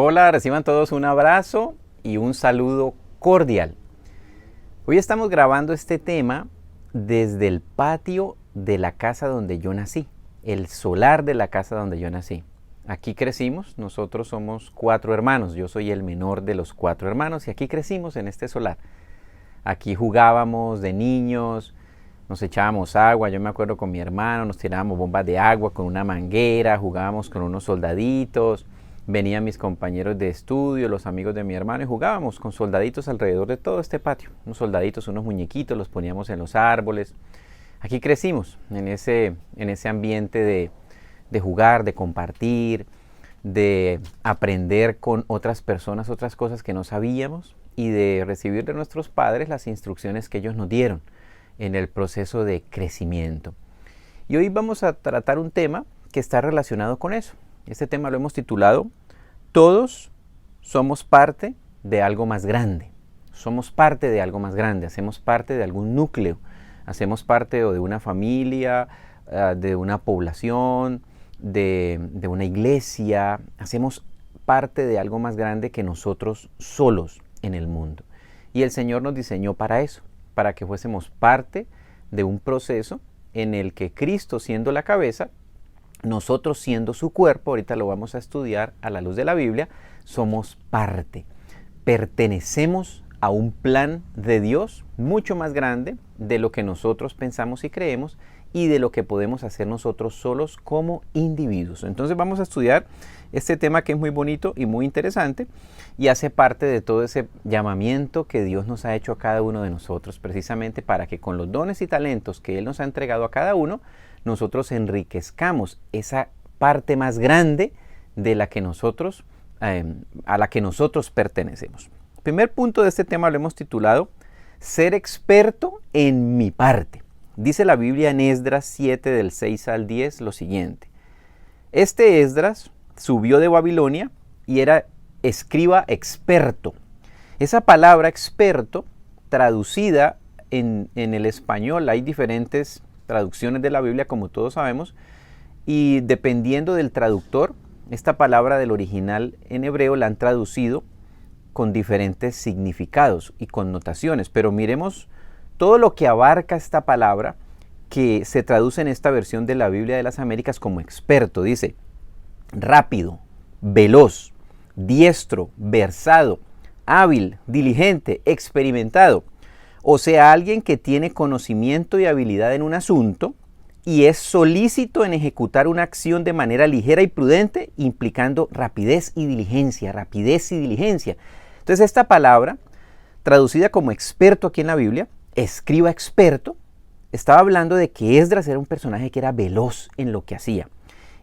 Hola, reciban todos un abrazo y un saludo cordial. Hoy estamos grabando este tema desde el patio de la casa donde yo nací, el solar de la casa donde yo nací. Aquí crecimos, nosotros somos 4 hermanos, yo soy el menor de los 4 hermanos y aquí crecimos en este solar. Aquí jugábamos de niños, nos echábamos agua, yo me acuerdo con mi hermano, nos tirábamos bombas de agua con una manguera, jugábamos con unos soldaditos, venían mis compañeros de estudio, los amigos de mi hermano y jugábamos con soldaditos alrededor de todo este patio. Unos soldaditos, unos muñequitos, los poníamos en los árboles. Aquí crecimos en ese ambiente de jugar, de compartir, de aprender con otras personas, otras cosas que no sabíamos y de recibir de nuestros padres las instrucciones que ellos nos dieron en el proceso de crecimiento. Y hoy vamos a tratar un tema que está relacionado con eso. Este tema lo hemos titulado Todos somos parte de algo más grande. Somos parte de algo más grande, hacemos parte de algún núcleo, hacemos parte de una familia, de una población, de una iglesia, hacemos parte de algo más grande que nosotros solos en el mundo. Y el Señor nos diseñó para eso, para que fuésemos parte de un proceso en el que Cristo, siendo la cabeza, nosotros siendo su cuerpo, ahorita lo vamos a estudiar a la luz de la Biblia, somos parte, pertenecemos a un plan de Dios mucho más grande de lo que nosotros pensamos y creemos y de lo que podemos hacer nosotros solos como individuos. Entonces vamos a estudiar este tema que es muy bonito y muy interesante y hace parte de todo ese llamamiento que Dios nos ha hecho a cada uno de nosotros, precisamente para que con los dones y talentos que Él nos ha entregado a cada uno, nosotros enriquezcamos esa parte más grande de la que nosotros, a la que nosotros pertenecemos. El primer punto de este tema lo hemos titulado Ser experto en mi parte. Dice la Biblia en Esdras 7 del 6 al 10 lo siguiente. Este Esdras subió de Babilonia y era escriba experto. Esa palabra experto, traducida en el español, hay diferentes traducciones de la Biblia, como todos sabemos, y dependiendo del traductor, esta palabra del original en hebreo la han traducido con diferentes significados y connotaciones, pero miremos todo lo que abarca esta palabra que se traduce en esta versión de la Biblia de las Américas como experto. Dice, rápido, veloz, diestro, versado, hábil, diligente, experimentado. O sea, alguien que tiene conocimiento y habilidad en un asunto y es solícito en ejecutar una acción de manera ligera y prudente, implicando rapidez y diligencia, rapidez y diligencia. Entonces esta palabra, traducida como experto aquí en la Biblia, escriba experto, estaba hablando de que Esdras era un personaje que era veloz en lo que hacía,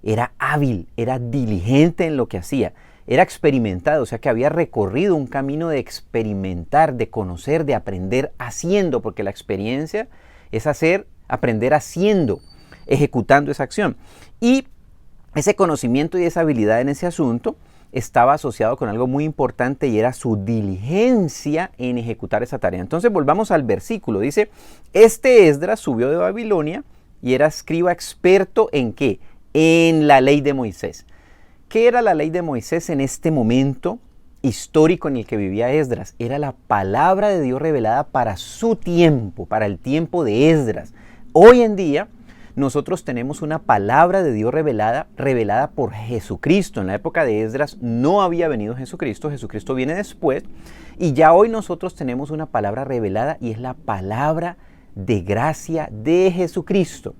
era hábil, era diligente en lo que hacía, era experimentado, o sea que había recorrido un camino de experimentar, de conocer, de aprender haciendo, porque la experiencia es aprender haciendo, ejecutando esa acción. Y ese conocimiento y esa habilidad en ese asunto estaba asociado con algo muy importante y era su diligencia en ejecutar esa tarea. Entonces volvamos al versículo, dice, este Esdras subió de Babilonia y era escriba experto ¿en qué? En la ley de Moisés. ¿Qué era la ley de Moisés en este momento histórico en el que vivía Esdras? Era la palabra de Dios revelada para su tiempo, para el tiempo de Esdras. Hoy en día nosotros tenemos una palabra de Dios revelada por Jesucristo. En la época de Esdras no había venido Jesucristo, Jesucristo viene después y ya hoy nosotros tenemos una palabra revelada y es la palabra de gracia de Jesucristo.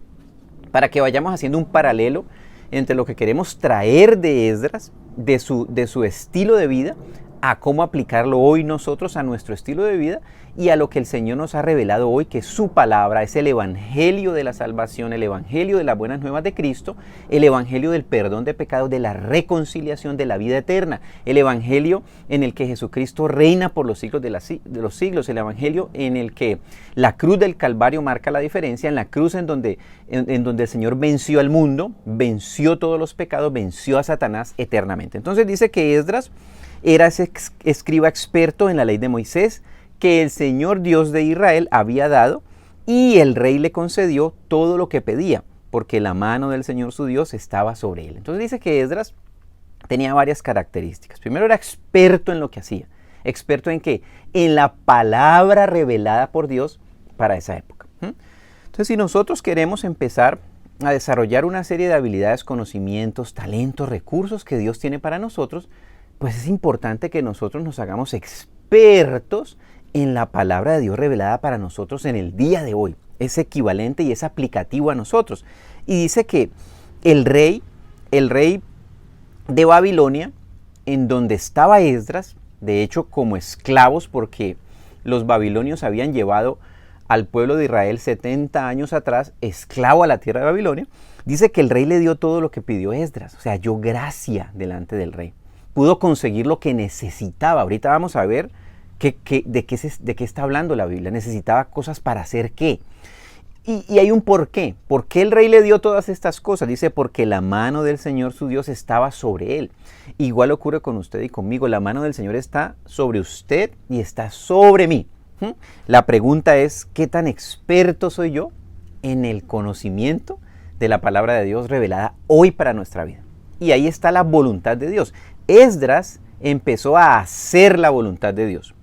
Para que vayamos haciendo un paralelo entre lo que queremos traer de Esdras, de su estilo de vida, a cómo aplicarlo hoy nosotros a nuestro estilo de vida y a lo que el Señor nos ha revelado hoy, que su palabra es el evangelio de la salvación, el evangelio de las buenas nuevas de Cristo, el evangelio del perdón de pecados, de la reconciliación, de la vida eterna, el evangelio en el que Jesucristo reina por los siglos de los siglos, el evangelio en el que la cruz del Calvario marca la diferencia, en la cruz en donde el Señor venció al mundo, venció todos los pecados, venció a Satanás eternamente. Entonces dice que Esdras era ese escriba experto en la ley de Moisés que el Señor Dios de Israel había dado y el rey le concedió todo lo que pedía porque la mano del Señor su Dios estaba sobre él. Entonces dice que Esdras tenía varias características. Primero, era experto en lo que hacía. ¿Experto en qué? En la palabra revelada por Dios para esa época. Entonces, si nosotros queremos empezar a desarrollar una serie de habilidades, conocimientos, talentos, recursos que Dios tiene para nosotros, pues es importante que nosotros nos hagamos expertos en la palabra de Dios revelada para nosotros en el día de hoy. Es equivalente y es aplicativo a nosotros. Y dice que el rey de Babilonia, en donde estaba Esdras, de hecho como esclavos, porque los babilonios habían llevado al pueblo de Israel 70 años atrás, esclavo a la tierra de Babilonia, dice que el rey le dio todo lo que pidió Esdras, o sea, halló gracia delante del rey. Pudo conseguir lo que necesitaba. Ahorita vamos a ver de qué está hablando la Biblia. Necesitaba cosas para hacer qué. Y hay un porqué. ¿Por qué el rey le dio todas estas cosas? Dice, porque la mano del Señor su Dios estaba sobre él. Igual ocurre con usted y conmigo. La mano del Señor está sobre usted y está sobre mí. La pregunta es, ¿qué tan experto soy yo en el conocimiento de la palabra de Dios revelada hoy para nuestra vida? Y ahí está la voluntad de Dios. Esdras empezó a hacer la voluntad de Dios,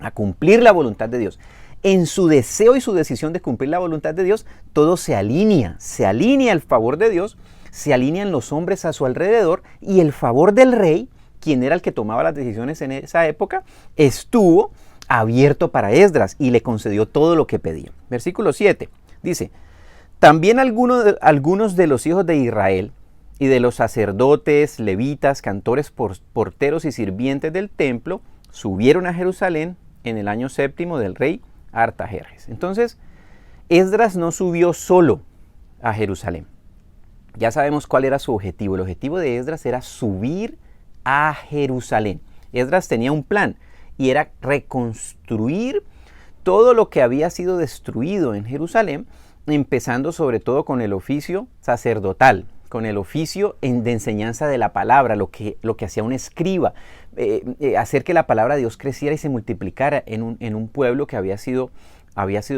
a cumplir la voluntad de Dios. En su deseo y su decisión de cumplir la voluntad de Dios, todo se alinea al favor de Dios, se alinean los hombres a su alrededor y el favor del rey, quien era el que tomaba las decisiones en esa época, estuvo abierto para Esdras y le concedió todo lo que pedía. Versículo 7 dice, también algunos de los hijos de Israel y de los sacerdotes, levitas, cantores, porteros y sirvientes del templo subieron a Jerusalén en el año 7 del rey Artajerjes. Entonces, Esdras no subió solo a Jerusalén. Ya sabemos cuál era su objetivo. El objetivo de Esdras era subir a Jerusalén. Esdras tenía un plan y era reconstruir todo lo que había sido destruido en Jerusalén, empezando sobre todo con el oficio sacerdotal, con el oficio de enseñanza de la palabra, lo que hacía un escriba, hacer que la palabra de Dios creciera y se multiplicara en un pueblo que había sido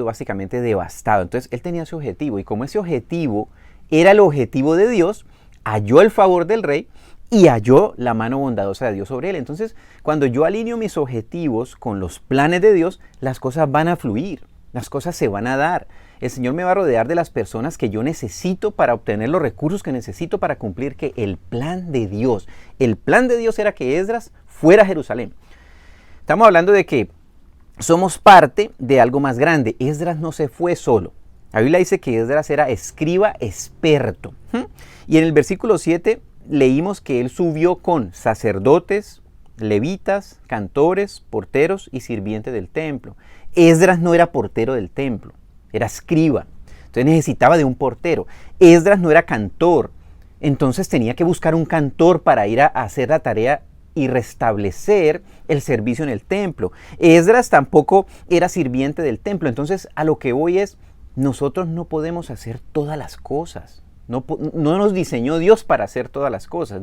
básicamente devastado. Entonces él tenía ese objetivo, y como ese objetivo era el objetivo de Dios, halló el favor del rey y halló la mano bondadosa de Dios sobre él. Entonces, cuando yo alineo mis objetivos con los planes de Dios, las cosas van a fluir, las cosas se van a dar. El Señor me va a rodear de las personas que yo necesito para obtener los recursos que necesito para cumplir el plan de Dios. El plan de Dios era que Esdras fuera a Jerusalén. Estamos hablando de que somos parte de algo más grande. Esdras no se fue solo. La Biblia dice que Esdras era escriba experto. Y en el versículo 7 leímos que él subió con sacerdotes, levitas, cantores, porteros y sirvientes del templo. Esdras no era portero del templo, era escriba. Entonces necesitaba de un portero. Esdras no era cantor, entonces tenía que buscar un cantor para ir a hacer la tarea y restablecer el servicio en el templo. Esdras tampoco era sirviente del templo. Entonces a lo que voy es, nosotros no podemos hacer todas las cosas. No nos diseñó Dios para hacer todas las cosas.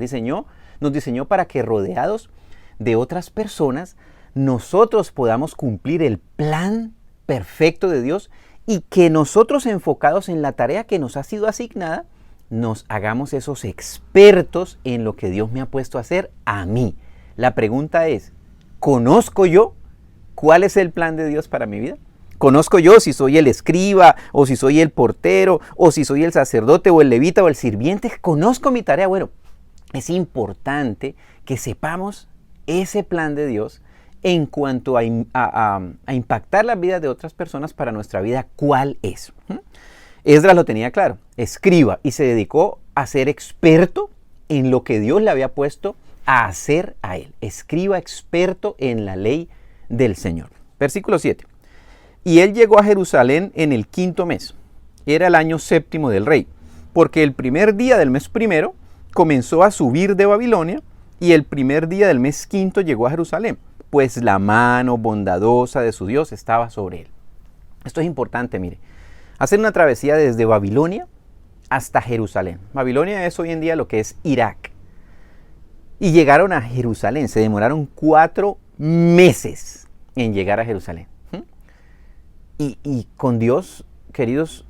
Nos diseñó para que, rodeados de otras personas, nosotros podamos cumplir el plan perfecto de Dios y que nosotros, enfocados en la tarea que nos ha sido asignada, nos hagamos esos expertos en lo que Dios me ha puesto a hacer a mí. La pregunta es, ¿conozco yo cuál es el plan de Dios para mi vida? ¿Conozco yo si soy el escriba, o si soy el portero, o si soy el sacerdote, o el levita, o el sirviente? ¿Conozco mi tarea? Bueno, es importante que sepamos ese plan de Dios en cuanto a impactar las vidas de otras personas para nuestra vida. ¿Cuál es? Esdras lo tenía claro, escriba, y se dedicó a ser experto en lo que Dios le había puesto a hacer a él. Escriba experto en la ley del Señor. Versículo 7. Y él llegó a Jerusalén en el 5º mes. Era el año 7 del rey, porque el primer día del mes primero comenzó a subir de Babilonia, y el primer día del mes 5 llegó a Jerusalén, pues la mano bondadosa de su Dios estaba sobre él. Esto es importante, mire. Hacer una travesía desde Babilonia hasta Jerusalén. Babilonia es hoy en día lo que es Irak. Y llegaron a Jerusalén. Se demoraron 4 meses en llegar a Jerusalén. Y con Dios, queridos,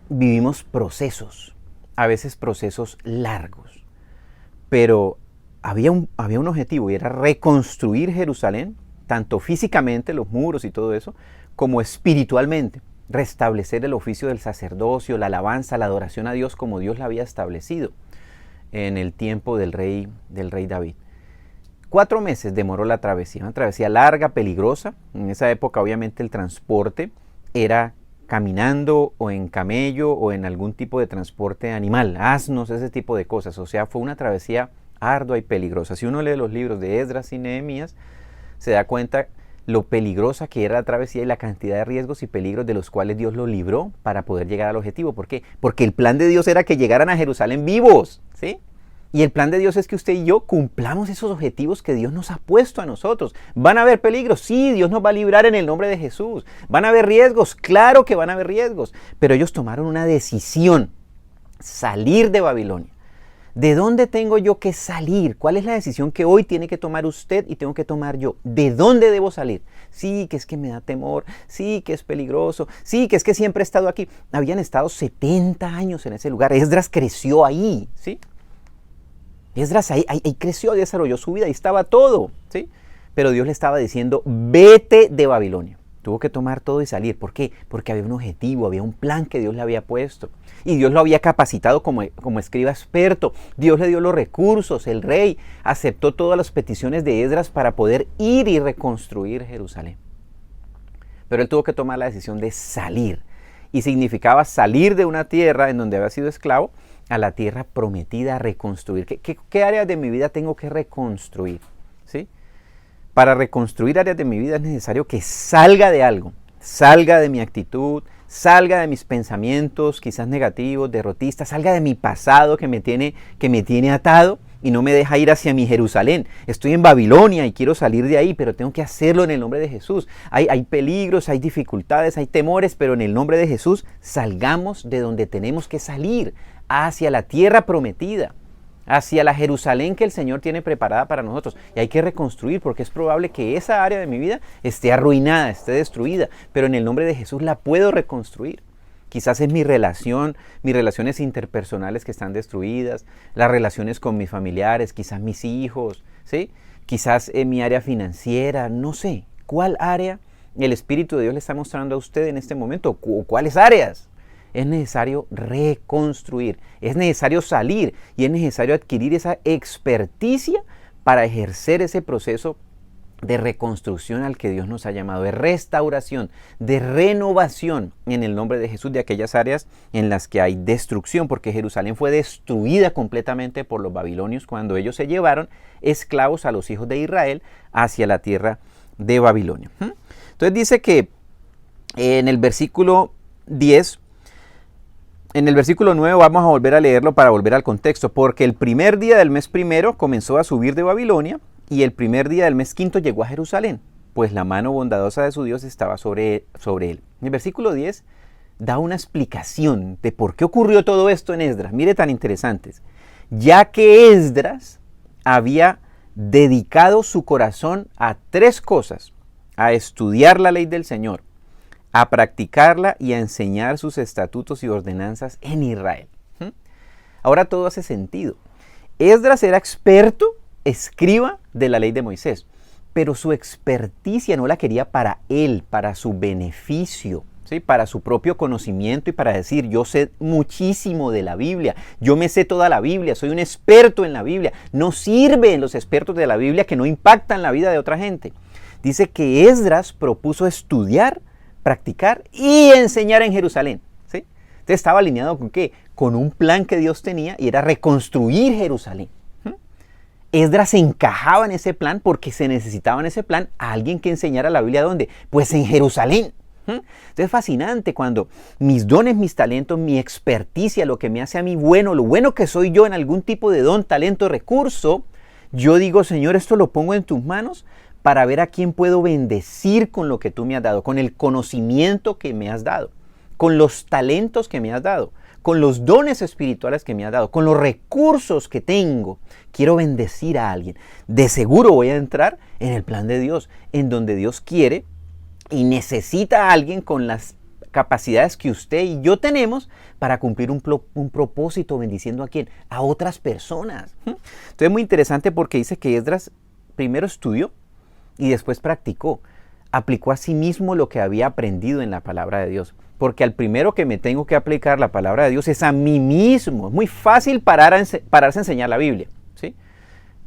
vivimos procesos. A veces procesos largos. pero había un objetivo y era reconstruir Jerusalén, tanto físicamente, los muros y todo eso, como espiritualmente, restablecer el oficio del sacerdocio, la alabanza, la adoración a Dios como Dios la había establecido en el tiempo del rey David. 4 meses demoró la travesía, una travesía larga, peligrosa. En esa época obviamente el transporte era caminando o en camello o en algún tipo de transporte animal, asnos, ese tipo de cosas. O sea, fue una travesía ardua y peligrosa. Si uno lee los libros de Esdras y Nehemías, se da cuenta lo peligrosa que era la travesía y la cantidad de riesgos y peligros de los cuales Dios lo libró para poder llegar al objetivo. ¿Por qué? Porque el plan de Dios era que llegaran a Jerusalén vivos, ¿sí? Y el plan de Dios es que usted y yo cumplamos esos objetivos que Dios nos ha puesto a nosotros. ¿Van a haber peligros? Sí, Dios nos va a librar en el nombre de Jesús. ¿Van a haber riesgos? Claro que van a haber riesgos. Pero ellos tomaron una decisión: salir de Babilonia. ¿De dónde tengo yo que salir? ¿Cuál es la decisión que hoy tiene que tomar usted y tengo que tomar yo? ¿De dónde debo salir? Sí, que es que me da temor. Sí, que es peligroso. Sí, que es que siempre he estado aquí. Habían estado 70 años en ese lugar. Esdras creció ahí, ¿sí? Esdras ahí creció, desarrolló su vida, ahí estaba todo, ¿sí? Pero Dios le estaba diciendo: vete de Babilonia. Tuvo que tomar todo y salir. ¿Por qué? Porque había un objetivo, había un plan que Dios le había puesto. Y Dios lo había capacitado como escriba experto. Dios le dio los recursos. El rey aceptó todas las peticiones de Esdras para poder ir y reconstruir Jerusalén. Pero él tuvo que tomar la decisión de salir. Y significaba salir de una tierra en donde había sido esclavo a la tierra prometida, a reconstruir. ¿Qué áreas de mi vida tengo que reconstruir? ¿Sí? Para reconstruir áreas de mi vida es necesario que salga de algo, salga de mi actitud, salga de mis pensamientos quizás negativos, derrotistas, salga de mi pasado que me tiene atado y no me deja ir hacia mi Jerusalén. Estoy en Babilonia y quiero salir de ahí, pero tengo que hacerlo en el nombre de Jesús. Hay peligros, hay dificultades, hay temores, pero en el nombre de Jesús salgamos de donde tenemos que salir, hacia la tierra prometida, hacia la Jerusalén que el Señor tiene preparada para nosotros. Y hay que reconstruir, porque es probable que esa área de mi vida esté arruinada, esté destruida, pero en el nombre de Jesús la puedo reconstruir. Quizás es mis relaciones interpersonales que están destruidas, las relaciones con mis familiares, quizás mis hijos, ¿sí? Quizás en mi área financiera, no sé. ¿Cuál área el Espíritu de Dios le está mostrando a usted en este momento? ¿Cuáles áreas? Es necesario reconstruir, es necesario salir y es necesario adquirir esa experticia para ejercer ese proceso de reconstrucción al que Dios nos ha llamado, de restauración, de renovación en el nombre de Jesús de aquellas áreas en las que hay destrucción, porque Jerusalén fue destruida completamente por los babilonios cuando ellos se llevaron esclavos a los hijos de Israel hacia la tierra de Babilonia. Entonces dice que en el versículo 10, en el versículo 9 vamos a volver a leerlo para volver al contexto. Porque el primer día del mes primero comenzó a subir de Babilonia y el primer día del mes quinto llegó a Jerusalén, pues la mano bondadosa de su Dios estaba sobre él. El versículo 10 da una explicación de por qué ocurrió todo esto en Esdras. Mire tan interesantes. Ya que Esdras había dedicado su corazón a 3 cosas: a estudiar la ley del Señor, a practicarla y a enseñar sus estatutos y ordenanzas en Israel. Ahora todo hace sentido. Esdras era experto, escriba de la ley de Moisés, pero su experticia no la quería para él, para su beneficio, ¿sí? Para su propio conocimiento y para decir: yo sé muchísimo de la Biblia, yo me sé toda la Biblia, soy un experto en la Biblia. No sirven los expertos de la Biblia que no impactan la vida de otra gente. Dice que Esdras propuso estudiar, practicar y enseñar en Jerusalén, ¿sí? Entonces estaba alineado con ¿qué? Con un plan que Dios tenía y era reconstruir Jerusalén. Esdras se encajaba en ese plan porque se necesitaba en ese plan a alguien que enseñara la Biblia. ¿Dónde? Pues en Jerusalén. Entonces es fascinante cuando mis dones, mis talentos, mi experticia, lo que me hace a mí bueno, lo bueno que soy yo en algún tipo de don, talento, recurso, yo digo: Señor, esto lo pongo en tus manos para ver a quién puedo bendecir con lo que tú me has dado, con el conocimiento que me has dado, con los talentos que me has dado, con los dones espirituales que me has dado, con los recursos que tengo. Quiero bendecir a alguien. De seguro voy a entrar en el plan de Dios, en donde Dios quiere y necesita a alguien con las capacidades que usted y yo tenemos para cumplir un propósito, bendiciendo a quién, a otras personas. Entonces es muy interesante porque dice que Esdras primero estudió y después practicó. Aplicó a sí mismo lo que había aprendido en la palabra de Dios. Porque al primero que me tengo que aplicar la palabra de Dios es a mí mismo. Es muy fácil pararse a enseñar la Biblia, ¿sí?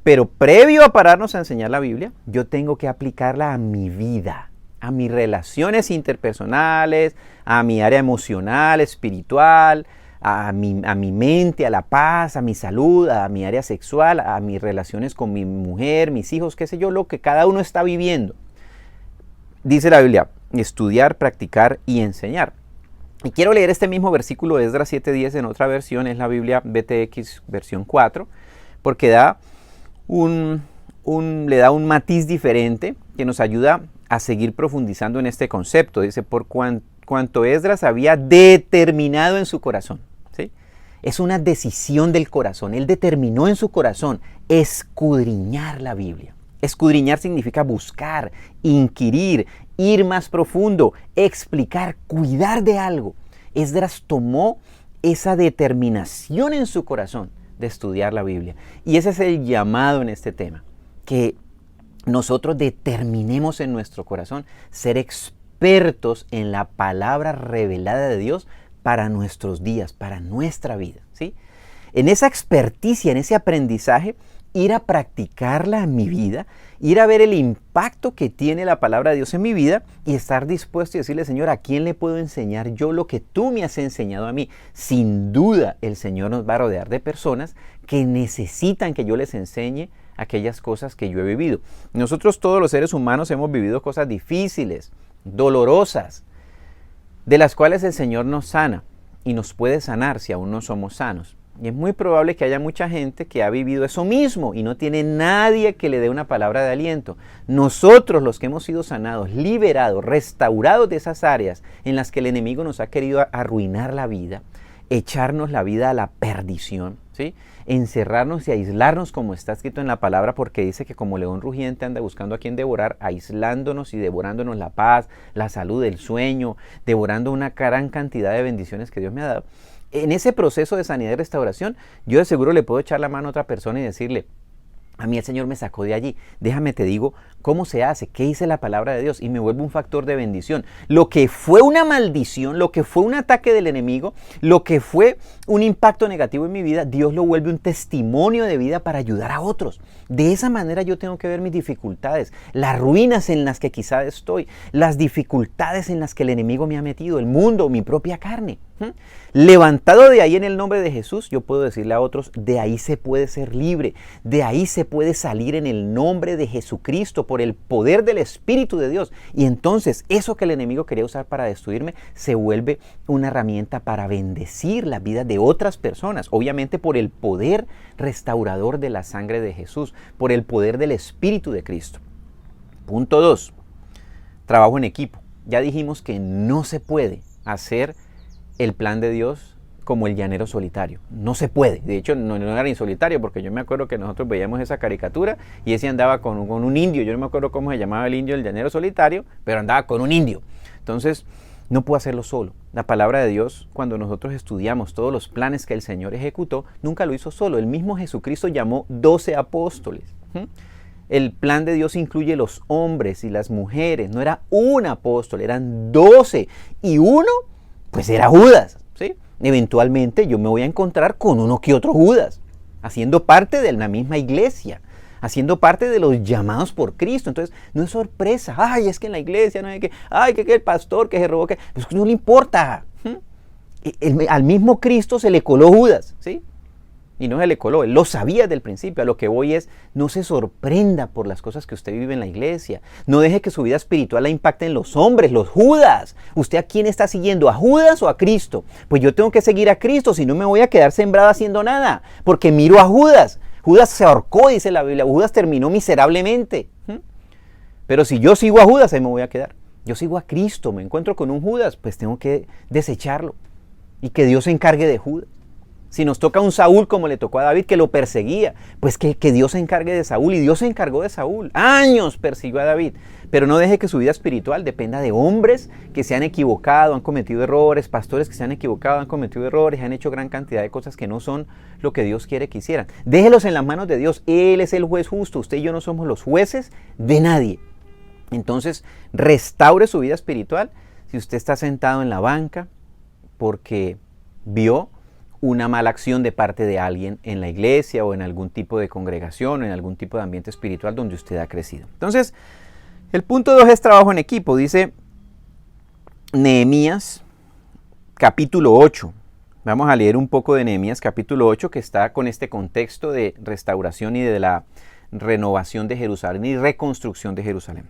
Pero previo a pararnos a enseñar la Biblia, yo tengo que aplicarla a mi vida, a mis relaciones interpersonales, a mi área emocional, espiritual, a mi mente, a la paz, a mi salud, a mi área sexual, a mis relaciones con mi mujer, mis hijos, qué sé yo, lo que cada uno está viviendo. Dice la Biblia, estudiar, practicar y enseñar. Y quiero leer este mismo versículo de Esdras 7:10 en otra versión, es la Biblia BTX versión 4, porque le da un matiz diferente que nos ayuda a seguir profundizando en este concepto. Dice, por cuanto Esdras había determinado en su corazón. ¿Sí? Es una decisión del corazón. Él determinó en su corazón escudriñar la Biblia. Escudriñar significa buscar, inquirir, ir más profundo, explicar, cuidar de algo. Esdras tomó esa determinación en su corazón de estudiar la Biblia. Y ese es el llamado en este tema, que nosotros determinemos en nuestro corazón ser expertos en la palabra revelada de Dios para nuestros días, para nuestra vida, ¿sí? En esa experticia, en ese aprendizaje, ir a practicarla en mi vida, ir a ver el impacto que tiene la palabra de Dios en mi vida y estar dispuesto y decirle, Señor, ¿a quién le puedo enseñar yo lo que tú me has enseñado a mí? Sin duda, el Señor nos va a rodear de personas que necesitan que yo les enseñe aquellas cosas que yo he vivido. Nosotros todos los seres humanos hemos vivido cosas difíciles, dolorosas, de las cuales el Señor nos sana y nos puede sanar si aún no somos sanos. Y es muy probable que haya mucha gente que ha vivido eso mismo y no tiene nadie que le dé una palabra de aliento. Nosotros, los que hemos sido sanados, liberados, restaurados de esas áreas en las que el enemigo nos ha querido arruinar la vida, echarnos la vida a la perdición, ¿sí? Encerrarnos y aislarnos, como está escrito en la palabra, porque dice que como león rugiente anda buscando a quien devorar, aislándonos y devorándonos la paz, la salud, el sueño, devorando una gran cantidad de bendiciones que Dios me ha dado. En ese proceso de sanidad y restauración, yo de seguro le puedo echar la mano a otra persona y decirle, a mí el Señor me sacó de allí, déjame te digo cómo se hace, qué dice la palabra de Dios, y me vuelve un factor de bendición. Lo que fue una maldición, lo que fue un ataque del enemigo, lo que fue un impacto negativo en mi vida, Dios lo vuelve un testimonio de vida para ayudar a otros. De esa manera yo tengo que ver mis dificultades, las ruinas en las que quizás estoy, las dificultades en las que el enemigo me ha metido, el mundo, mi propia carne. Levantado de ahí en el nombre de Jesús, yo puedo decirle a otros, de ahí se puede ser libre, de ahí se puede salir en el nombre de Jesucristo, por el poder del Espíritu de Dios. Y entonces eso que el enemigo quería usar para destruirme se vuelve una herramienta para bendecir la vida de otras personas, obviamente por el poder restaurador de la sangre de Jesús, por el poder del Espíritu de Cristo. Punto 2, trabajo en equipo. Ya dijimos que no se puede hacer el plan de Dios como el llanero solitario. No se puede. De hecho, no era ni solitario, porque yo me acuerdo que nosotros veíamos esa caricatura y ese andaba con un indio. Yo no me acuerdo cómo se llamaba el indio, el llanero solitario, pero andaba con un indio. Entonces, no puedo hacerlo solo. La palabra de Dios, cuando nosotros estudiamos todos los planes que el Señor ejecutó, nunca lo hizo solo. El mismo Jesucristo llamó 12 apóstoles. El plan de Dios incluye los hombres y las mujeres. No era un apóstol, eran 12. Y uno, pues era Judas, ¿sí? Eventualmente yo me voy a encontrar con uno que otro Judas, haciendo parte de la misma iglesia, haciendo parte de los llamados por Cristo. Entonces, no es sorpresa. Ay, es que en la iglesia no hay que, ay, que el pastor que se robó, que pues no le importa. Al mismo Cristo se le coló Judas, ¿sí? Y no se le coló, él lo sabía desde el principio. A lo que voy es, no se sorprenda por las cosas que usted vive en la iglesia. No deje que su vida espiritual la impacten los hombres, los Judas. ¿Usted a quién está siguiendo? ¿A Judas o a Cristo? Pues yo tengo que seguir a Cristo, si no me voy a quedar sembrado haciendo nada. Porque miro a Judas. Judas se ahorcó, dice la Biblia. Judas terminó miserablemente. Pero si yo sigo a Judas, ahí me voy a quedar. Yo sigo a Cristo, me encuentro con un Judas, pues tengo que desecharlo. Y que Dios se encargue de Judas. Si nos toca un Saúl como le tocó a David, que lo perseguía, pues que Dios se encargue de Saúl. Y Dios se encargó de Saúl. Años persiguió a David. Pero no deje que su vida espiritual dependa de hombres que se han equivocado, han cometido errores, pastores que se han equivocado, han cometido errores, han hecho gran cantidad de cosas que no son lo que Dios quiere que hicieran. Déjelos en las manos de Dios. Él es el juez justo. Usted y yo no somos los jueces de nadie. Entonces, restaure su vida espiritual. Si usted está sentado en la banca porque vio una mala acción de parte de alguien en la iglesia o en algún tipo de congregación o en algún tipo de ambiente espiritual donde usted ha crecido. Entonces, el punto 2 es trabajo en equipo. Dice Nehemías capítulo 8. Vamos a leer un poco de Nehemías capítulo 8, que está con este contexto de restauración y de la renovación de Jerusalén y reconstrucción de Jerusalén.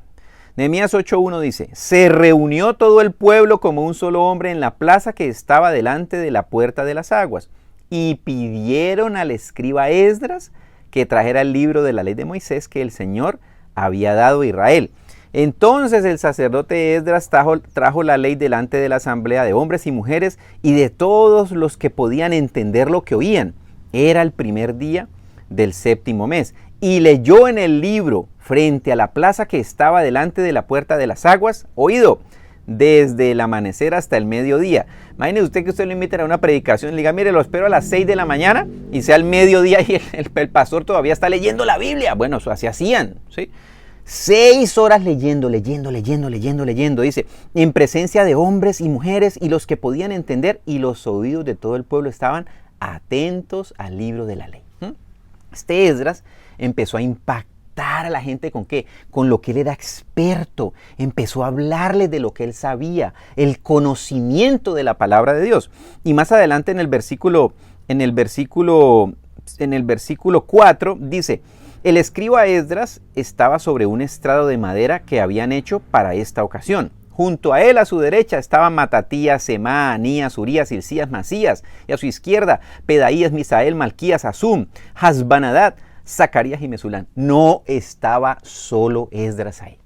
Nehemías 8:1 dice: se reunió todo el pueblo como un solo hombre en la plaza que estaba delante de la puerta de las aguas, y pidieron al escriba Esdras que trajera el libro de la ley de Moisés que el Señor había dado a Israel. Entonces el sacerdote Esdras trajo la ley delante de la asamblea de hombres y mujeres y de todos los que podían entender lo que oían. Era el primer día del 7º mes. Y leyó en el libro frente a la plaza que estaba delante de la puerta de las aguas, oído, desde el amanecer hasta el mediodía. Imagínese usted que usted lo invita a una predicación y le diga: mire, lo espero a las 6 de la mañana y sea el mediodía y el pastor todavía está leyendo la Biblia. Bueno, eso así hacían, ¿sí? 6 horas leyendo. Dice, en presencia de hombres y mujeres y los que podían entender, y los oídos de todo el pueblo estaban atentos al libro de la ley. Este Esdras empezó a impactar a la gente ¿con qué? Con lo que él era experto. Empezó a hablarles de lo que él sabía, el conocimiento de la palabra de Dios. Y más adelante en el versículo 4 dice: el escriba Esdras estaba sobre un estrado de madera que habían hecho para esta ocasión. Junto a él, a su derecha, estaban Matatías, Semá, Anías, Urías, Hilcías, Masías, y a su izquierda, Pedaías, Misael, Malquías, Asum, Hasbanadad, Zacarías y Mesulán. No estaba solo Esdras ahí.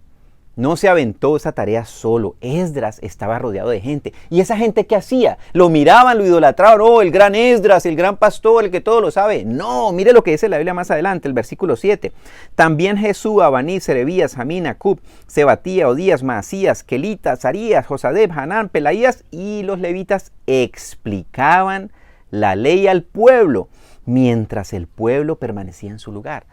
No se aventó esa tarea solo. Esdras estaba rodeado de gente. ¿Y esa gente qué hacía? Lo miraban, lo idolatraban. Oh, el gran Esdras, el gran pastor, el que todo lo sabe. No, mire lo que dice la Biblia más adelante, el versículo 7. También Jesús, Abaní, Serebías, Jamín, Acub, Sebatía, Odías, Maasías, Kelita, Sarías, Josadeb, Hanán, Pelaías y los levitas explicaban la ley al pueblo mientras el pueblo permanecía en su lugar.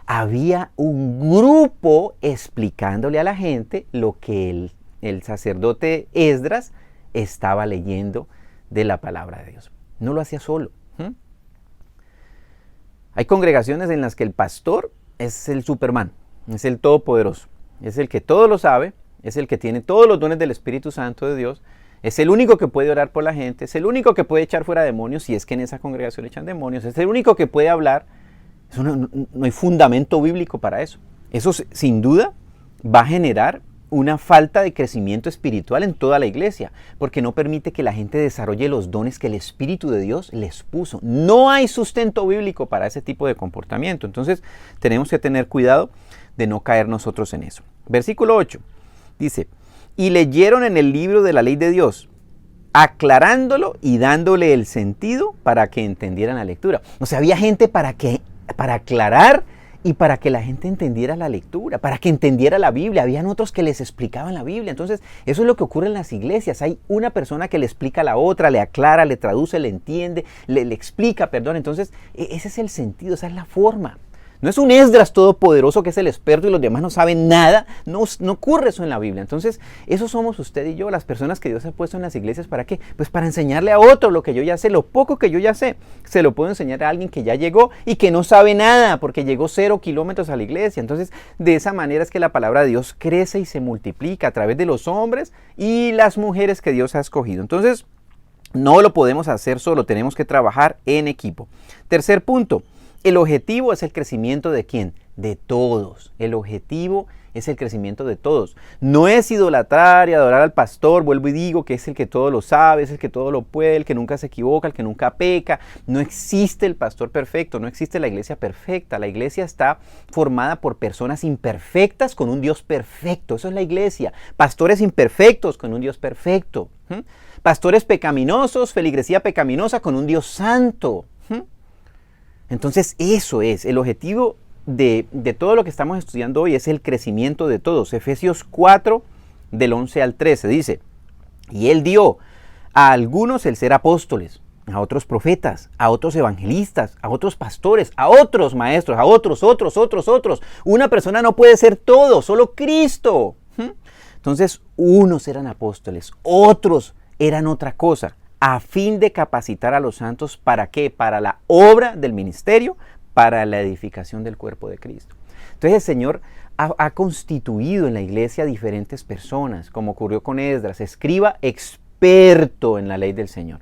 Había un grupo explicándole a la gente lo que el sacerdote Esdras estaba leyendo de la palabra de Dios. No lo hacía solo. Hay congregaciones en las que el pastor es el Superman, es el todopoderoso, es el que todo lo sabe, es el que tiene todos los dones del Espíritu Santo de Dios, es el único que puede orar por la gente, es el único que puede echar fuera demonios, si es que en esa congregación echan demonios, es el único que puede hablar. Eso no hay fundamento bíblico para eso. Eso sin duda va a generar una falta de crecimiento espiritual en toda la iglesia, porque no permite que la gente desarrolle los dones que el Espíritu de Dios les puso. No hay sustento bíblico para ese tipo de comportamiento. Entonces tenemos que tener cuidado de no caer nosotros en eso. Versículo 8 dice: y leyeron en el libro de la ley de Dios, aclarándolo y dándole el sentido para que entendieran la lectura. O sea, había gente para aclarar y para que la gente entendiera la lectura, para que entendiera la Biblia. Habían otros que les explicaban la Biblia. Entonces, eso es lo que ocurre en las iglesias. Hay una persona que le explica a la otra, le aclara, le traduce, le entiende, le explica, perdón. Entonces, ese es el sentido, esa es la forma. No es un Esdras todopoderoso que es el experto y los demás no saben nada. No ocurre eso en la Biblia. Entonces, eso somos usted y yo, las personas que Dios ha puesto en las iglesias. ¿Para qué? Pues para enseñarle a otro lo que yo ya sé, lo poco que yo ya sé. Se lo puedo enseñar a alguien que ya llegó y que no sabe nada porque llegó 0 kilómetros a la iglesia. Entonces, de esa manera es que la palabra de Dios crece y se multiplica a través de los hombres y las mujeres que Dios ha escogido. Entonces, no lo podemos hacer solo, tenemos que trabajar en equipo. Tercer punto. El objetivo es el crecimiento ¿de quién? De todos. El objetivo es el crecimiento de todos. No es idolatrar y adorar al pastor, vuelvo y digo, que es el que todo lo sabe, es el que todo lo puede, el que nunca se equivoca, el que nunca peca. No existe el pastor perfecto, no existe la iglesia perfecta. La iglesia está formada por personas imperfectas con un Dios perfecto. Eso es la iglesia. Pastores imperfectos con un Dios perfecto. Pastores pecaminosos, feligresía pecaminosa con un Dios santo. Entonces eso es el objetivo de todo lo que estamos estudiando hoy, es el crecimiento de todos. Efesios 4 del 11 al 13 dice: y Él dio a algunos el ser apóstoles, a otros profetas, a otros evangelistas, a otros pastores, a otros maestros, a otros. Una persona no puede ser todo, solo Cristo. Entonces, unos eran apóstoles, otros eran otra cosa, a fin de capacitar a los santos, ¿para qué? Para la obra del ministerio, para la edificación del cuerpo de Cristo. Entonces el Señor ha constituido en la iglesia diferentes personas, como ocurrió con Esdras, escriba experto en la ley del Señor.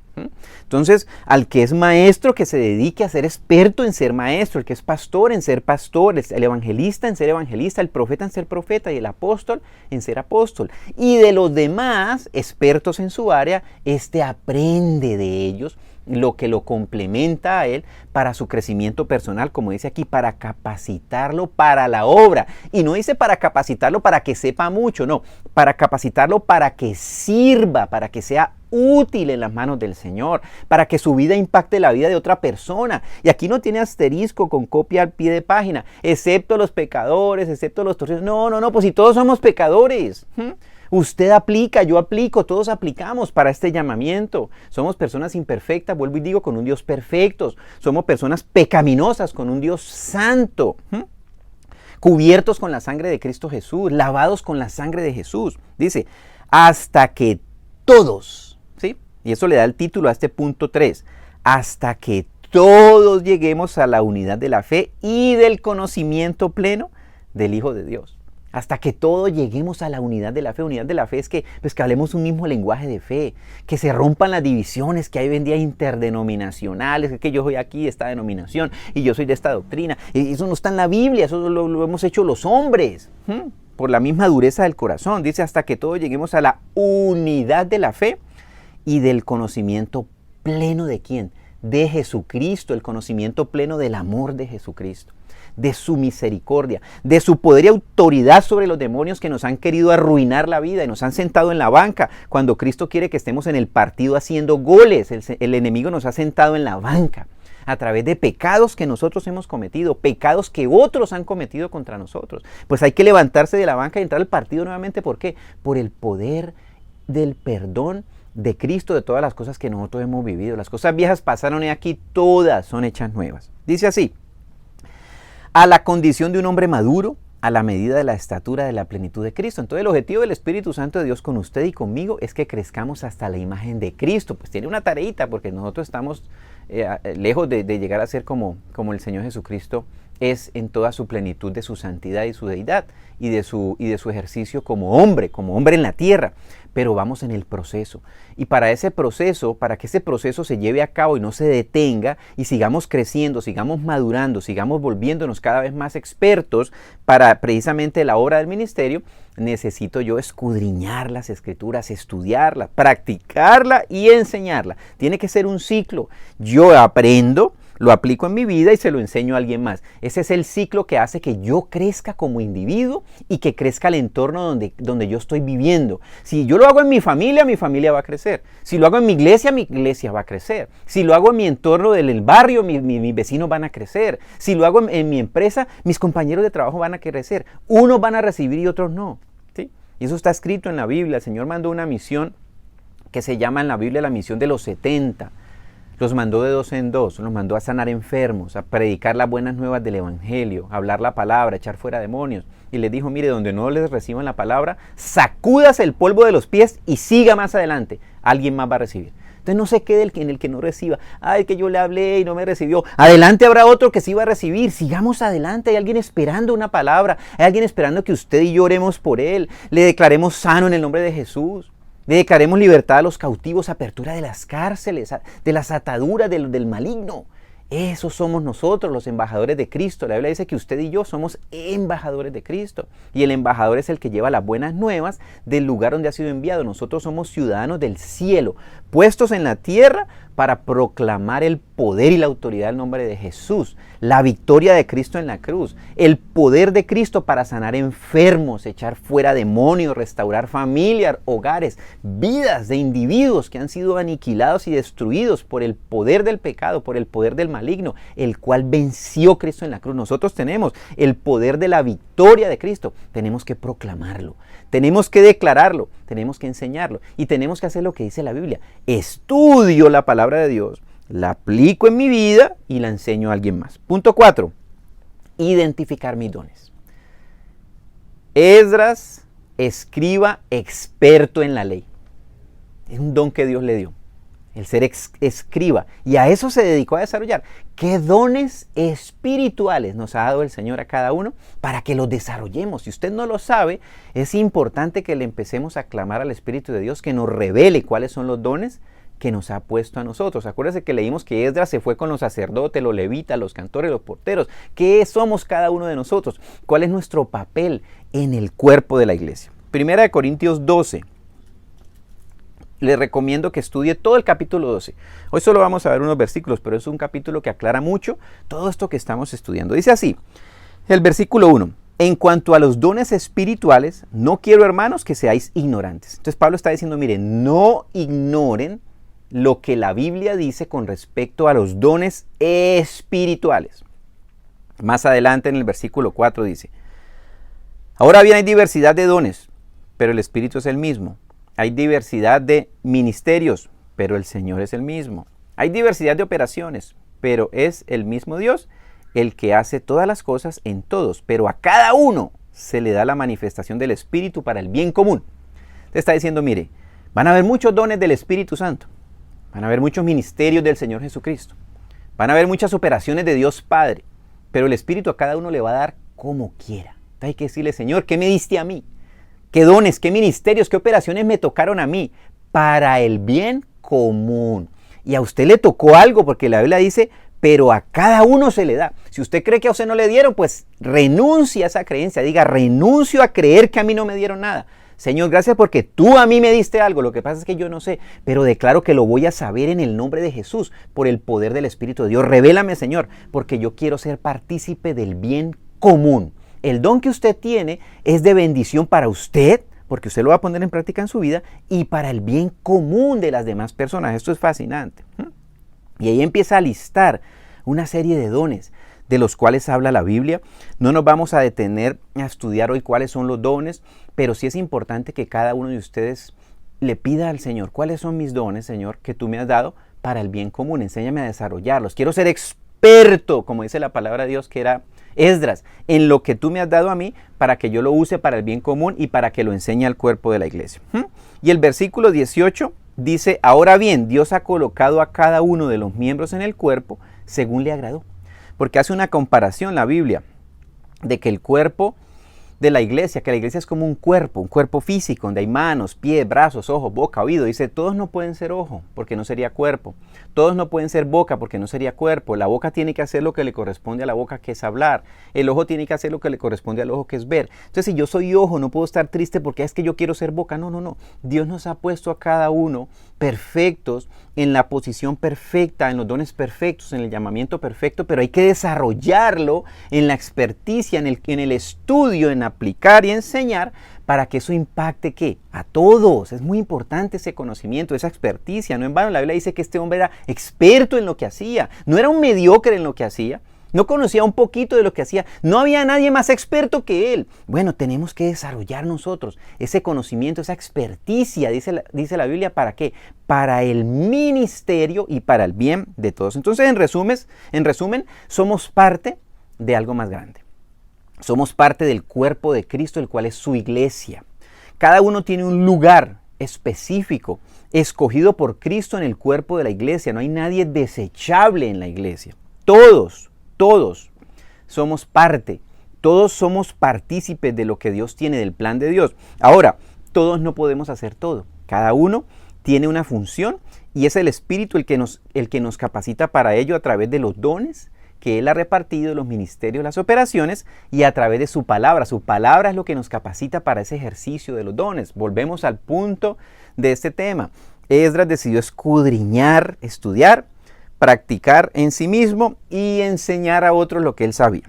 Entonces, al que es maestro, que se dedique a ser experto en ser maestro, el que es pastor en ser pastor, el evangelista en ser evangelista, el profeta en ser profeta y el apóstol en ser apóstol. Y de los demás, expertos en su área, aprende de ellos lo que lo complementa a él para su crecimiento personal, como dice aquí, para capacitarlo para la obra. Y no dice para capacitarlo para que sepa mucho, no, para capacitarlo para que sirva, para que sea útil en las manos del Señor, para que su vida impacte la vida de otra persona. Y aquí no tiene asterisco con copia al pie de página, excepto los pecadores, excepto los torcidos. No, pues si todos somos pecadores. Usted aplica, yo aplico, todos aplicamos para este llamamiento. Somos personas imperfectas, vuelvo y digo, con un Dios perfecto. Somos personas pecaminosas con un Dios santo. Cubiertos con la sangre de Cristo Jesús, lavados con la sangre de Jesús. Dice, hasta que todos, ¿sí? Y eso le da el título a este punto 3. Hasta que todos lleguemos a la unidad de la fe y del conocimiento pleno del Hijo de Dios. Hasta que todos lleguemos a la unidad de la fe. Unidad de la fe es que hablemos un mismo lenguaje de fe, que se rompan las divisiones que hay hoy en día interdenominacionales, que yo soy aquí de esta denominación y yo soy de esta doctrina. Y eso no está en la Biblia, eso lo hemos hecho los hombres, por la misma dureza del corazón. Dice, hasta que todos lleguemos a la unidad de la fe y del conocimiento pleno ¿de quién? De Jesucristo, el conocimiento pleno del amor de Jesucristo, de su misericordia, de su poder y autoridad sobre los demonios que nos han querido arruinar la vida y nos han sentado en la banca cuando Cristo quiere que estemos en el partido haciendo goles. El enemigo nos ha sentado en la banca a través de pecados que nosotros hemos cometido, pecados que otros han cometido contra nosotros. Pues hay que levantarse de la banca y entrar al partido nuevamente. ¿Por qué? Por el poder del perdón de Cristo de todas las cosas que nosotros hemos vivido. Las cosas viejas pasaron y aquí todas son hechas nuevas. Dice así: a la condición de un hombre maduro, a la medida de la estatura de la plenitud de Cristo. Entonces el objetivo del Espíritu Santo de Dios con usted y conmigo es que crezcamos hasta la imagen de Cristo. Pues tiene una tareita porque nosotros estamos lejos de llegar a ser como el Señor Jesucristo es en toda su plenitud de su santidad y su deidad y de su ejercicio como hombre en la tierra. Pero vamos en el proceso. Y para ese proceso, para que ese proceso se lleve a cabo y no se detenga y sigamos creciendo, sigamos madurando, sigamos volviéndonos cada vez más expertos para precisamente la obra del ministerio, necesito yo escudriñar las Escrituras, estudiarlas, practicarla y enseñarla. Tiene que ser un ciclo. Yo aprendo, lo aplico en mi vida y se lo enseño a alguien más. Ese es el ciclo que hace que yo crezca como individuo y que crezca el entorno donde yo estoy viviendo. Si yo lo hago en mi familia va a crecer. Si lo hago en mi iglesia va a crecer. Si lo hago en mi entorno del barrio, mis vecinos van a crecer. Si lo hago en mi empresa, mis compañeros de trabajo van a crecer. Unos van a recibir y otros no. ¿Sí? Y eso está escrito en la Biblia. El Señor mandó una misión que se llama en la Biblia la misión de los 70. Los mandó de 2 en 2, los mandó a sanar enfermos, a predicar las buenas nuevas del Evangelio, a hablar la palabra, a echar fuera demonios. Y les dijo, mire, donde no les reciban la palabra, sacúdase el polvo de los pies y siga más adelante. Alguien más va a recibir. Entonces no se quede en el que no reciba. Ay, que yo le hablé y no me recibió. Adelante habrá otro que sí va a recibir. Sigamos adelante. Hay alguien esperando una palabra. Hay alguien esperando que usted y yo oremos por él. Le declaremos sano en el nombre de Jesús. Le declaremos libertad a los cautivos, apertura de las cárceles, de las ataduras del maligno. Esos somos nosotros, los embajadores de Cristo. La Biblia dice que usted y yo somos embajadores de Cristo. Y el embajador es el que lleva las buenas nuevas del lugar donde ha sido enviado. Nosotros somos ciudadanos del cielo, puestos en la tierra para proclamar el poder y la autoridad del nombre de Jesús, la victoria de Cristo en la cruz, el poder de Cristo para sanar enfermos, echar fuera demonios, restaurar familias, hogares, vidas de individuos que han sido aniquilados y destruidos por el poder del pecado, por el poder del maligno, el cual venció Cristo en la cruz. Nosotros tenemos el poder de la victoria de Cristo. Tenemos que proclamarlo, tenemos que declararlo, tenemos que enseñarlo y tenemos que hacer lo que dice la Biblia. Estudio la palabra de Dios, la aplico en mi vida y la enseño a alguien más. Punto 4. Identificar mis dones. Esdras, escriba experto en la ley. Es un don que Dios le dio, el ser escriba. Y a eso se dedicó a desarrollar. ¿Qué dones espirituales nos ha dado el Señor a cada uno para que los desarrollemos? Si usted no lo sabe, es importante que le empecemos a clamar al Espíritu de Dios que nos revele cuáles son los dones que nos ha puesto a nosotros. Acuérdense que leímos que Esdras se fue con los sacerdotes, los levitas, los cantores, los porteros. ¿Qué somos cada uno de nosotros? ¿Cuál es nuestro papel en el cuerpo de la iglesia? Primera de Corintios 12. Le recomiendo que estudie todo el capítulo 12. Hoy solo vamos a ver unos versículos, pero es un capítulo que aclara mucho todo esto que estamos estudiando. Dice así, el versículo 1. En cuanto a los dones espirituales, no quiero, hermanos, que seáis ignorantes. Entonces Pablo está diciendo, miren, no ignoren lo que la Biblia dice con respecto a los dones espirituales. Más adelante en el versículo 4 dice, ahora bien hay diversidad de dones, pero el Espíritu es el mismo. Hay diversidad de ministerios, pero el Señor es el mismo. Hay diversidad de operaciones, pero es el mismo Dios el que hace todas las cosas en todos. Pero a cada uno se le da la manifestación del Espíritu para el bien común. Te está diciendo, mire, van a haber muchos dones del Espíritu Santo. Van a haber muchos ministerios del Señor Jesucristo. Van a haber muchas operaciones de Dios Padre. Pero el Espíritu a cada uno le va a dar como quiera. Entonces hay que decirle, Señor, ¿qué me diste a mí? ¿Qué dones, qué ministerios, qué operaciones me tocaron a mí? Para el bien común. Y a usted le tocó algo porque la Biblia dice, pero a cada uno se le da. Si usted cree que a usted no le dieron, pues renuncia a esa creencia. Diga, renuncio a creer que a mí no me dieron nada. Señor, gracias porque tú a mí me diste algo. Lo que pasa es que yo no sé, pero declaro que lo voy a saber en el nombre de Jesús, por el poder del Espíritu de Dios. Revélame, Señor, porque yo quiero ser partícipe del bien común. El don que usted tiene es de bendición para usted, porque usted lo va a poner en práctica en su vida, y para el bien común de las demás personas. Esto es fascinante. Y ahí empieza a listar una serie de dones de los cuales habla la Biblia. No nos vamos a detener a estudiar hoy cuáles son los dones, pero sí es importante que cada uno de ustedes le pida al Señor, ¿cuáles son mis dones, Señor, que tú me has dado para el bien común? Enséñame a desarrollarlos. Quiero ser experto, como dice la palabra de Dios, que era Esdras, en lo que tú me has dado a mí para que yo lo use para el bien común y para que lo enseñe al cuerpo de la iglesia. Y el versículo 18 dice, ahora bien, Dios ha colocado a cada uno de los miembros en el cuerpo según le agradó. Porque hace una comparación la Biblia de que el cuerpo de la iglesia, que la iglesia es como un cuerpo físico, donde hay manos, pies, brazos, ojos, boca, oído. Dice, todos no pueden ser ojo, porque no sería cuerpo. Todos no pueden ser boca, porque no sería cuerpo. La boca tiene que hacer lo que le corresponde a la boca, que es hablar. El ojo tiene que hacer lo que le corresponde al ojo, que es ver. Entonces, si yo soy ojo, no puedo estar triste porque es que yo quiero ser boca. No. Dios nos ha puesto a cada uno perfectos, en la posición perfecta, en los dones perfectos, en el llamamiento perfecto, pero hay que desarrollarlo en la experticia, en el estudio, en aplicar y enseñar para que eso impacte ¿qué? A todos. Es muy importante ese conocimiento, esa experticia. No en vano la Biblia dice que este hombre era experto en lo que hacía, no era un mediocre en lo que hacía. No conocía un poquito de lo que hacía. No había nadie más experto que él. Bueno, tenemos que desarrollar nosotros ese conocimiento, esa experticia, dice la Biblia, ¿para qué? Para el ministerio y para el bien de todos. Entonces, en resumen, somos parte de algo más grande. Somos parte del cuerpo de Cristo, el cual es su iglesia. Cada uno tiene un lugar específico, escogido por Cristo en el cuerpo de la iglesia. No hay nadie desechable en la iglesia. Todos somos parte, todos somos partícipes de lo que Dios tiene, del plan de Dios. Ahora, todos no podemos hacer todo. Cada uno tiene una función y es el Espíritu el que nos capacita para ello a través de los dones que Él ha repartido, los ministerios, las operaciones y a través de su palabra. Su palabra es lo que nos capacita para ese ejercicio de los dones. Volvemos al punto de este tema. Esdras decidió escudriñar, estudiar, practicar en sí mismo y enseñar a otros lo que él sabía.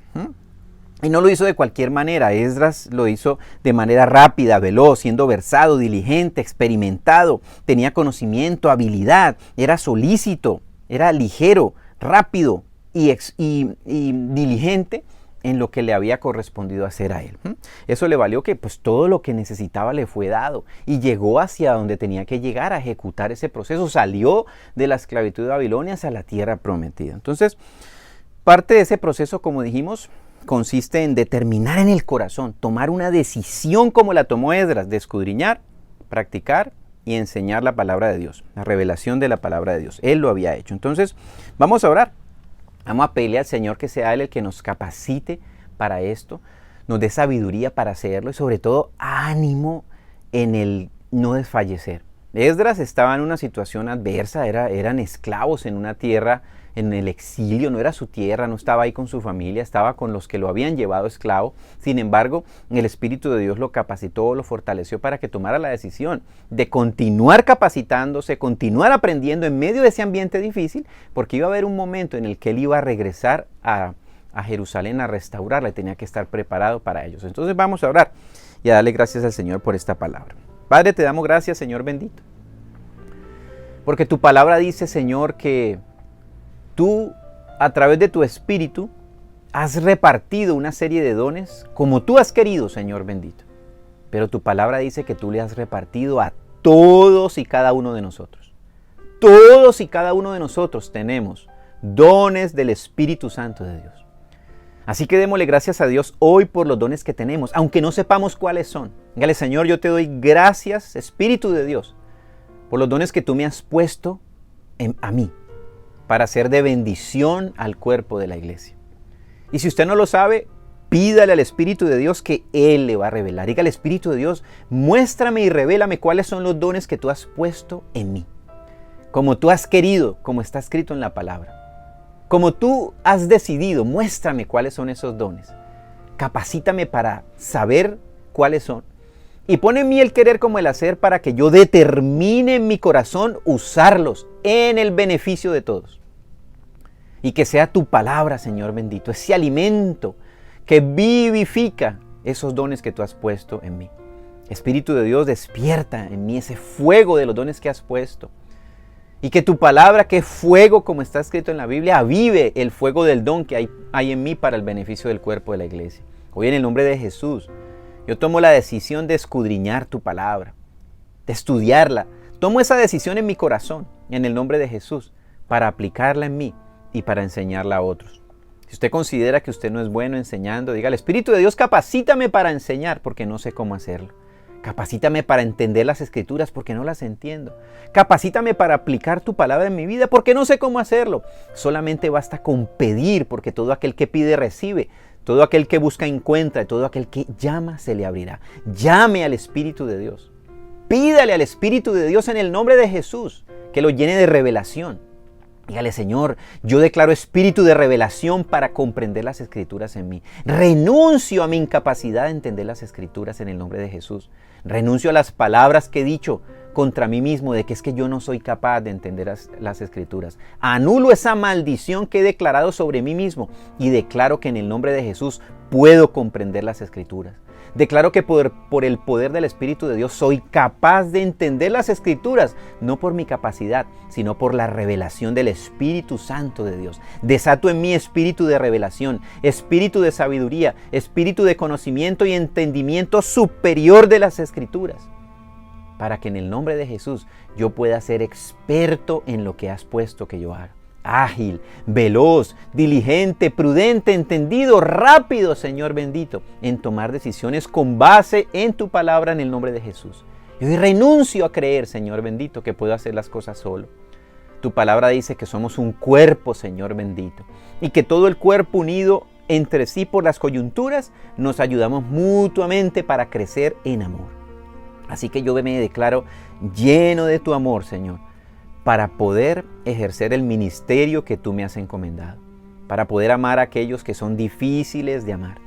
Y no lo hizo de cualquier manera. Esdras lo hizo de manera rápida, veloz, siendo versado, diligente, experimentado, tenía conocimiento, habilidad, era solícito, era ligero, rápido y diligente en lo que le había correspondido hacer a él. Eso le valió que pues todo lo que necesitaba le fue dado y llegó hacia donde tenía que llegar a ejecutar ese proceso. Salió de la esclavitud de Babilonia hacia la tierra prometida. Entonces, parte de ese proceso, como dijimos, consiste en determinar en el corazón, tomar una decisión como la tomó Esdras, de escudriñar, practicar y enseñar la palabra de Dios, la revelación de la palabra de Dios. Él lo había hecho. Entonces, vamos a orar. Vamos a pedirle al Señor que sea Él el que nos capacite para esto, nos dé sabiduría para hacerlo y sobre todo ánimo en el no desfallecer. Esdras estaba en una situación adversa, eran esclavos en una tierra, en el exilio, no era su tierra, no estaba ahí con su familia, estaba con los que lo habían llevado esclavo. Sin embargo, el Espíritu de Dios lo capacitó, lo fortaleció para que tomara la decisión de continuar capacitándose, continuar aprendiendo en medio de ese ambiente difícil, porque iba a haber un momento en el que él iba a regresar a Jerusalén a restaurarla y tenía que estar preparado para ellos. Entonces vamos a orar y a darle gracias al Señor por esta palabra. Padre, te damos gracias, Señor bendito, porque tu palabra dice, Señor, que tú, a través de tu Espíritu, has repartido una serie de dones como tú has querido, Señor bendito. Pero tu palabra dice que tú le has repartido a todos y cada uno de nosotros. Todos y cada uno de nosotros tenemos dones del Espíritu Santo de Dios. Así que démosle gracias a Dios hoy por los dones que tenemos, aunque no sepamos cuáles son. Dígale, Señor, yo te doy gracias, Espíritu de Dios, por los dones que tú me has puesto a mí, para ser de bendición al cuerpo de la iglesia. Y si usted no lo sabe, pídale al Espíritu de Dios que Él le va a revelar. Dígale, Espíritu de Dios, muéstrame y revélame cuáles son los dones que tú has puesto en mí. Como tú has querido, como está escrito en la palabra. Como tú has decidido, muéstrame cuáles son esos dones. Capacítame para saber cuáles son. Y pon en mí el querer como el hacer para que yo determine en mi corazón usarlos en el beneficio de todos. Y que sea tu palabra, Señor bendito, ese alimento que vivifica esos dones que tú has puesto en mí. Espíritu de Dios, despierta en mí ese fuego de los dones que has puesto. Y que tu palabra, que es fuego, como está escrito en la Biblia, avive el fuego del don que hay en mí para el beneficio del cuerpo de la iglesia. Hoy en el nombre de Jesús, yo tomo la decisión de escudriñar tu palabra, de estudiarla. Tomo esa decisión en mi corazón, en el nombre de Jesús, para aplicarla en mí y para enseñarla a otros. Si usted considera que usted no es bueno enseñando, dígale, Espíritu de Dios, capacítame para enseñar porque no sé cómo hacerlo. Capacítame para entender las Escrituras porque no las entiendo. Capacítame para aplicar tu palabra en mi vida porque no sé cómo hacerlo. Solamente basta con pedir, porque todo aquel que pide recibe. Todo aquel que busca encuentra, y todo aquel que llama se le abrirá. Llame al Espíritu de Dios. Pídale al Espíritu de Dios en el nombre de Jesús que lo llene de revelación. Dígale, Señor, yo declaro espíritu de revelación para comprender las Escrituras en mí. Renuncio a mi incapacidad de entender las Escrituras en el nombre de Jesús. Renuncio a las palabras que he dicho contra mí mismo de que es que yo no soy capaz de entender las Escrituras. Anulo esa maldición que he declarado sobre mí mismo y declaro que en el nombre de Jesús puedo comprender las Escrituras. Declaro que por el poder del Espíritu de Dios soy capaz de entender las Escrituras, no por mi capacidad, sino por la revelación del Espíritu Santo de Dios. Desato en mí espíritu de revelación, espíritu de sabiduría, espíritu de conocimiento y entendimiento superior de las Escrituras, para que en el nombre de Jesús yo pueda ser experto en lo que has puesto que yo haga. Ágil, veloz, diligente, prudente, entendido, rápido, Señor bendito, en tomar decisiones con base en tu palabra en el nombre de Jesús. Y hoy renuncio a creer, Señor bendito, que puedo hacer las cosas solo. Tu palabra dice que somos un cuerpo, Señor bendito, y que todo el cuerpo unido entre sí por las coyunturas nos ayudamos mutuamente para crecer en amor. Así que yo me declaro lleno de tu amor, Señor, para poder ejercer el ministerio que tú me has encomendado, para poder amar a aquellos que son difíciles de amar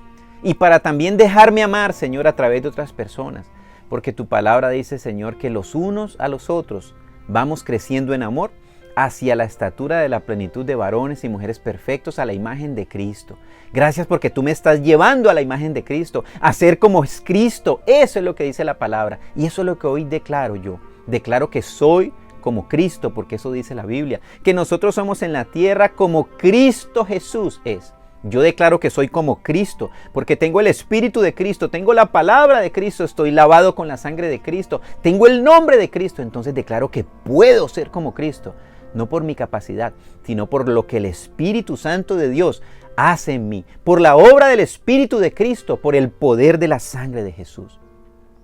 y para también dejarme amar, Señor, a través de otras personas, porque tu palabra dice, Señor, que los unos a los otros vamos creciendo en amor hacia la estatura de la plenitud de varones y mujeres perfectos a la imagen de Cristo. Gracias porque tú me estás llevando a la imagen de Cristo, a ser como es Cristo. Eso es lo que dice la palabra y eso es lo que hoy declaro yo. Declaro que soy como Cristo, porque eso dice la Biblia, que nosotros somos en la tierra como Cristo Jesús es. Yo declaro que soy como Cristo, porque tengo el Espíritu de Cristo, tengo la palabra de Cristo, estoy lavado con la sangre de Cristo, tengo el nombre de Cristo, entonces declaro que puedo ser como Cristo, no por mi capacidad, sino por lo que el Espíritu Santo de Dios hace en mí, por la obra del Espíritu de Cristo, por el poder de la sangre de Jesús.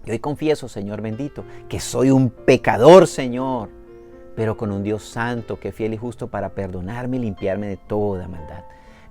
Y hoy confieso, Señor bendito, que soy un pecador, Señor, pero con un Dios santo que es fiel y justo para perdonarme y limpiarme de toda maldad.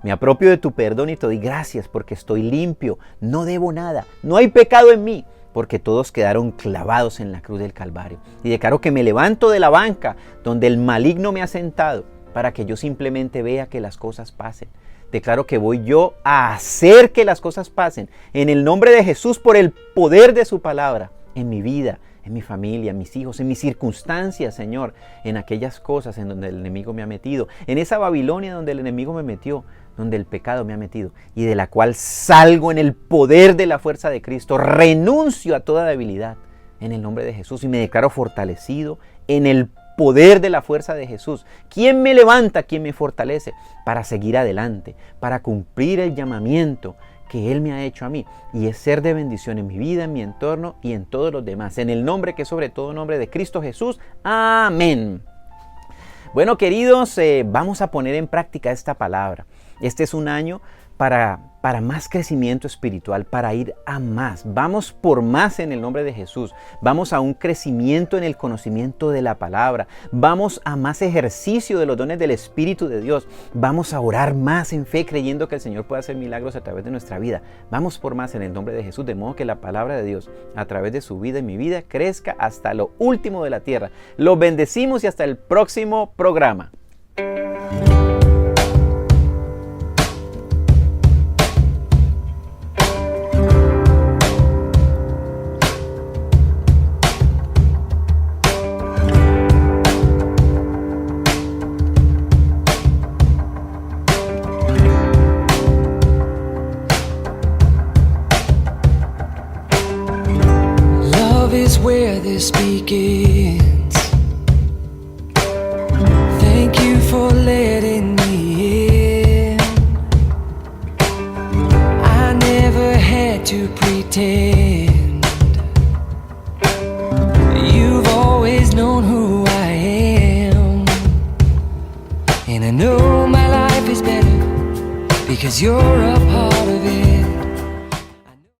Me apropio de tu perdón y te doy gracias porque estoy limpio, no debo nada, no hay pecado en mí, porque todos quedaron clavados en la cruz del Calvario. Y declaro que me levanto de la banca donde el maligno me ha sentado para que yo simplemente vea que las cosas pasen. Declaro que voy yo a hacer que las cosas pasen en el nombre de Jesús por el poder de su palabra en mi vida, en mi familia, en mis hijos, en mis circunstancias, Señor, en aquellas cosas en donde el enemigo me ha metido, en esa Babilonia donde el enemigo me metió, donde el pecado me ha metido y de la cual salgo en el poder de la fuerza de Cristo. Renuncio a toda debilidad en el nombre de Jesús y me declaro fortalecido en el poder de la fuerza de Jesús. ¿Quién me levanta? ¿Quién me fortalece? Para seguir adelante, para cumplir el llamamiento que Él me ha hecho a mí, y es ser de bendición en mi vida, en mi entorno y en todos los demás. En el nombre que es sobre todo nombre de Cristo Jesús. Amén. Bueno, queridos, vamos a poner en práctica esta palabra. Este es un año para más crecimiento espiritual, para ir a más. Vamos por más en el nombre de Jesús. Vamos a un crecimiento en el conocimiento de la palabra. Vamos a más ejercicio de los dones del Espíritu de Dios. Vamos a orar más en fe, creyendo que el Señor puede hacer milagros a través de nuestra vida. Vamos por más en el nombre de Jesús, de modo que la palabra de Dios, a través de su vida y mi vida, crezca hasta lo último de la tierra. Los bendecimos y hasta el próximo programa. Where this begins. Thank you for letting me in. I never had to pretend. You've always known who I am, and I know my life is better because you're a